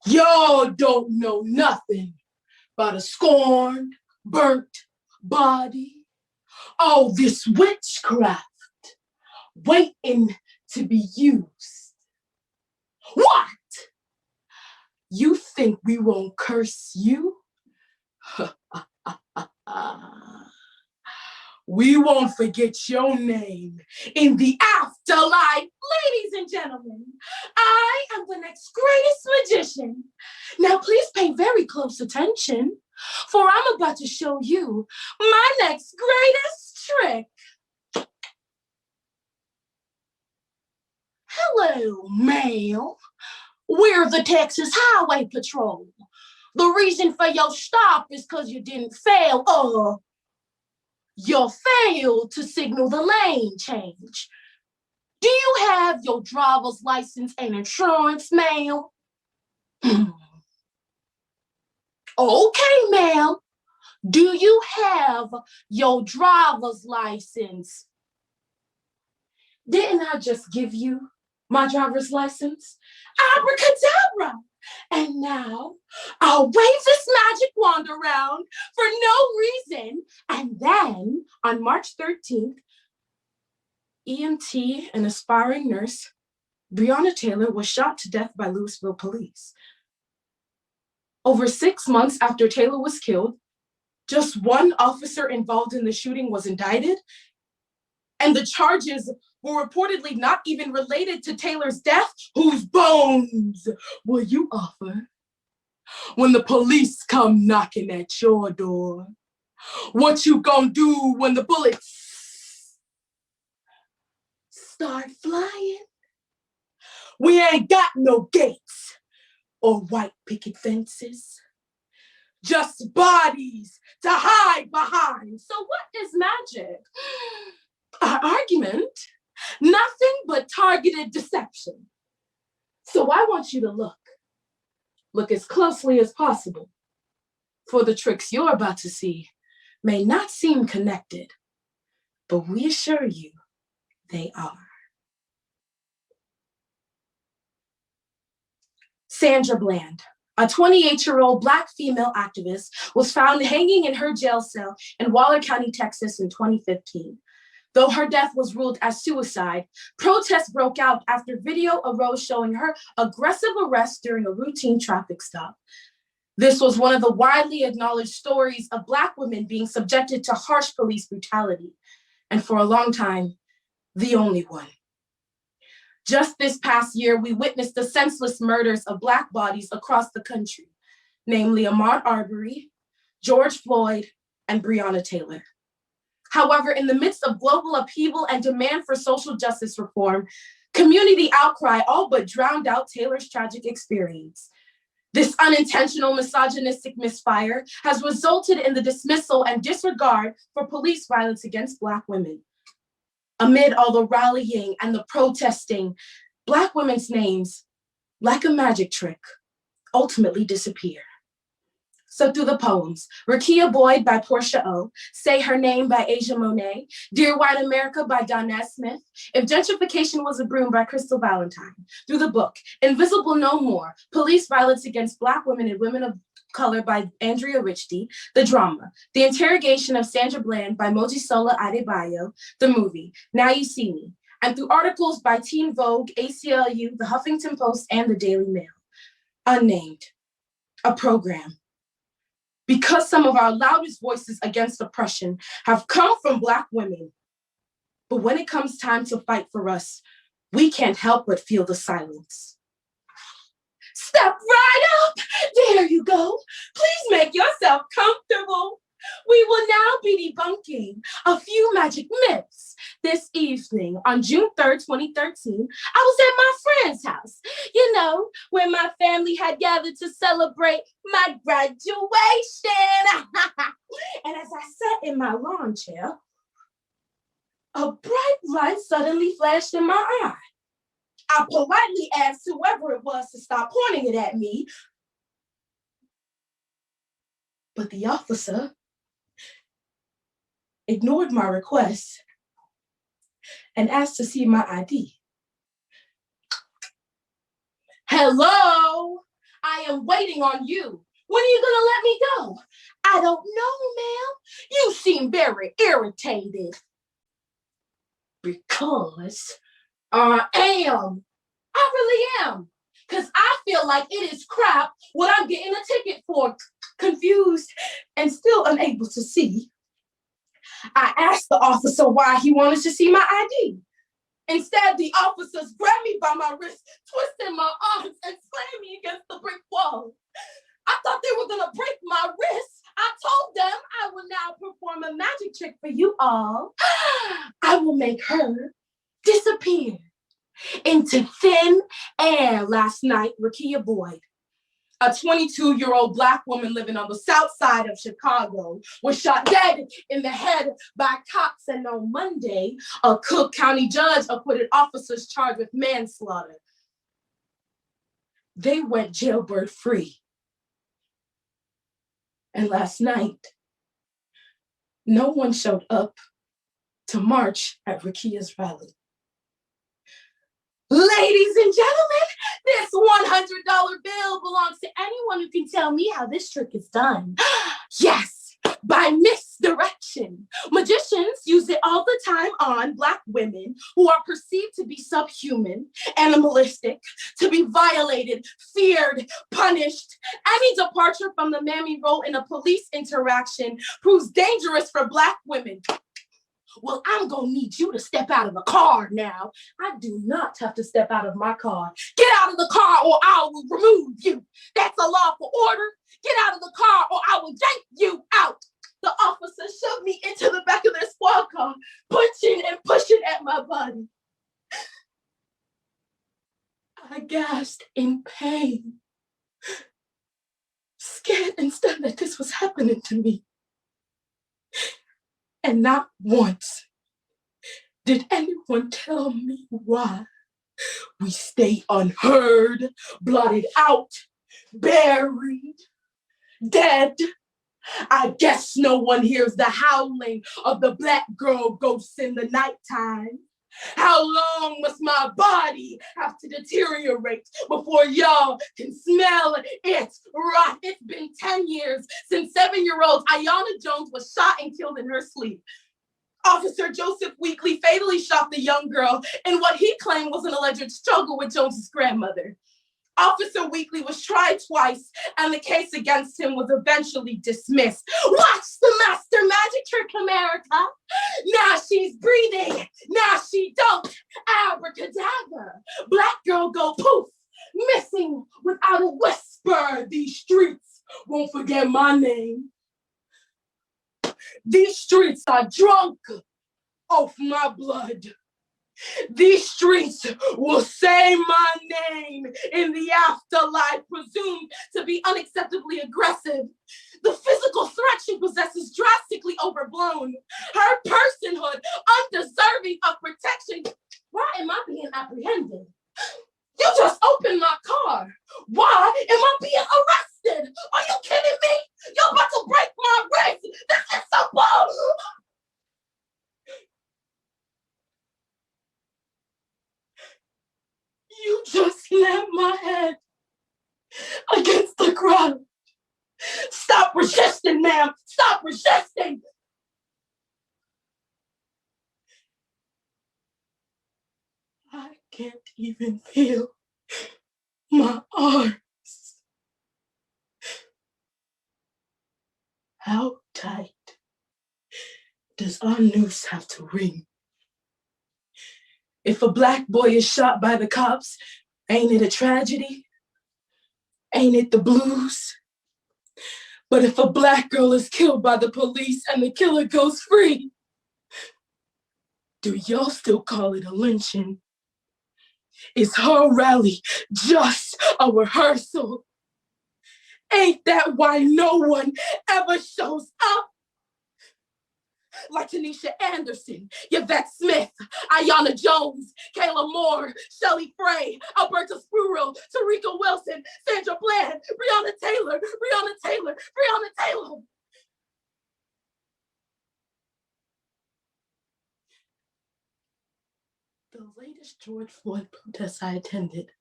Y'all don't know nothing about a scorned, burnt body. All this witchcraft waiting to be used. What? You think we won't curse you? We won't forget your name in the afterlife. Ladies and gentlemen, I am the next greatest magician. Now please pay very close attention, for I'm about to show you my next greatest trick. Hello, ma'am. We're the Texas Highway Patrol. The reason for your stop is because you didn't fail, you failed to signal the lane change. Do you have your driver's license and insurance, ma'am? Okay, ma'am. Do you have your driver's license? Didn't I just give you my driver's license? Abracadabra! And now I'll wave this magic wand around for no reason. And then on March 13th, EMT and aspiring nurse Breonna Taylor was shot to death by Louisville police. Over 6 months after Taylor was killed, just one officer involved in the shooting was indicted, and the charges were reportedly not even related to Taylor's death. Whose bones will you offer when the police come knocking at your door? What you gonna do when the bullets start flying? We ain't got no gates or white picket fences, just bodies to hide behind. So what is magic? Our argument? Nothing but targeted deception. So I want you to look as closely as possible, for the tricks you're about to see may not seem connected, but we assure you they are. Sandra Bland, a 28-year-old Black female activist, was found hanging in her jail cell in Waller County, Texas in 2015. Though her death was ruled as suicide, protests broke out after video arose showing her aggressive arrest during a routine traffic stop. This was one of the widely acknowledged stories of Black women being subjected to harsh police brutality, and for a long time, the only one. Just this past year, we witnessed the senseless murders of Black bodies across the country, namely Ahmaud Arbery, George Floyd, and Breonna Taylor. However, in the midst of global upheaval and demand for social justice reform, community outcry all but drowned out Taylor's tragic experience. This unintentional misogynistic misfire has resulted in the dismissal and disregard for police violence against Black women. Amid all the rallying and the protesting, Black women's names, like a magic trick, ultimately disappear. So through the poems, Rakia Boyd by Portia O, Say Her Name by Asia Monet, Dear White America by Donnell Smith, If Gentrification Was a Broom by Crystal Valentine, through the book, Invisible No More, Police Violence Against Black Women and Women of Color by Andrea Richtie, the drama, The Interrogation of Sandra Bland by Mojisola Adebayo, the movie, Now You See Me, and through articles by Teen Vogue, ACLU, the Huffington Post, and the Daily Mail. UnNamed, a program. Because some of our loudest voices against oppression have come from Black women. But when it comes time to fight for us, we can't help but feel the silence. Step right up. There you go. Please make yourself comfortable. We will now be debunking a few magic myths. This evening, on June 3rd, 2013, I was at my friend's house, where my family had gathered to celebrate my graduation. And as I sat in my lawn chair, a bright light suddenly flashed in my eye. I politely asked whoever it was to stop pointing it at me, but the officer ignored my request and asked to see my ID. Hello, I am waiting on you. When are you gonna let me go? I don't know, ma'am. You seem very irritated. Because I am. I really am. Because I feel like it is crap what I'm getting a ticket for. Confused and still unable to see, I asked the officer why he wanted to see my ID. Instead, the officers grabbed me by my wrist, twisted my arms, and slammed me against the brick wall. I thought they were gonna break my wrist. I told them I will now perform a magic trick for you all. I will make her disappear into thin air. Last night, Rakia Boyd, a 22-year-old Black woman living on the south side of Chicago, was shot dead in the head by cops. And on Monday, a Cook County judge acquitted officers charged with manslaughter. They went jailbird free. And last night, no one showed up to march at Rakia's rally. Ladies and gentlemen, this $100 bill belongs to anyone who can tell me how this trick is done. Yes, by misdirection. Magicians use it all the time on Black women who are perceived to be subhuman, animalistic, to be violated, feared, punished. Any departure from the mammy role in a police interaction proves dangerous for Black women. Well, I'm gonna need you to step out of the car now. I do not have to step out of my car. Get out of the car or I will remove you. That's a lawful order. Get out of the car or I will yank you out. The officer shoved me into the back of their squad car, punching and pushing at my body. I gasped in pain, scared and stunned that this was happening to me. And not once did anyone tell me why we stay unheard, blotted out, buried, dead. I guess no one hears the howling of the Black girl ghosts in the nighttime. How long must my body have to deteriorate before y'all can smell it rot? It's been 10 years since 7-year-old Ayanna Jones was shot and killed in her sleep. Officer Joseph Weekly fatally shot the young girl in what he claimed was an alleged struggle with Jones's grandmother. Officer Weekly was tried twice, and the case against him was eventually dismissed. Watch the master magic trick, America. Now she's breathing. Now she don't. Abracadabra. Black girl go poof, missing without a whisper. These streets won't forget my name. These streets are drunk off my blood. These streets will say my name in the afterlife, presumed to be unacceptably aggressive. The physical threat she possesses drastically overblown. Her personhood undeserving of protection. Why am I being apprehended? You just opened my car. Why am I being arrested? Are you kidding me? You're about to break my wrist. This is so bull. You just slammed my head against the ground. Stop resisting, ma'am. Stop resisting. I can't even feel my arms. How tight does our noose have to ring? If a Black boy is shot by the cops, ain't it a tragedy? Ain't it the blues? But if a Black girl is killed by the police and the killer goes free, do y'all still call it a lynching? Is her rally just a rehearsal? Ain't that why no one ever shows up? Like Tanisha Anderson, Yvette Smith, Ayanna Jones, Kayla Moore, Shelly Frey, Alberta Spruill, Tarika Wilson, Sandra Bland, Breonna Taylor. The latest George Floyd protest I attended,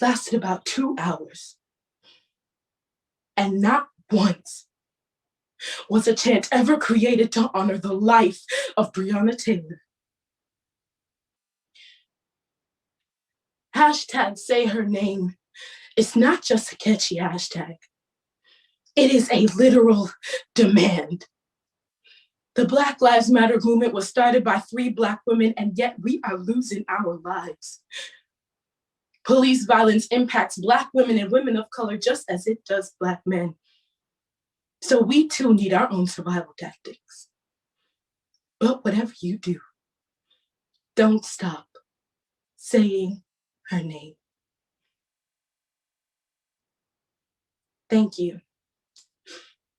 lasted about 2 hours. And not once was a chant ever created to honor the life of Breonna Taylor. Hashtag say her name is not just a catchy hashtag. It is a literal demand. The Black Lives Matter movement was started by 3 Black women, and yet we are losing our lives. Police violence impacts Black women and women of color just as it does Black men. So we too need our own survival tactics. But whatever you do, don't stop saying her name. Thank you.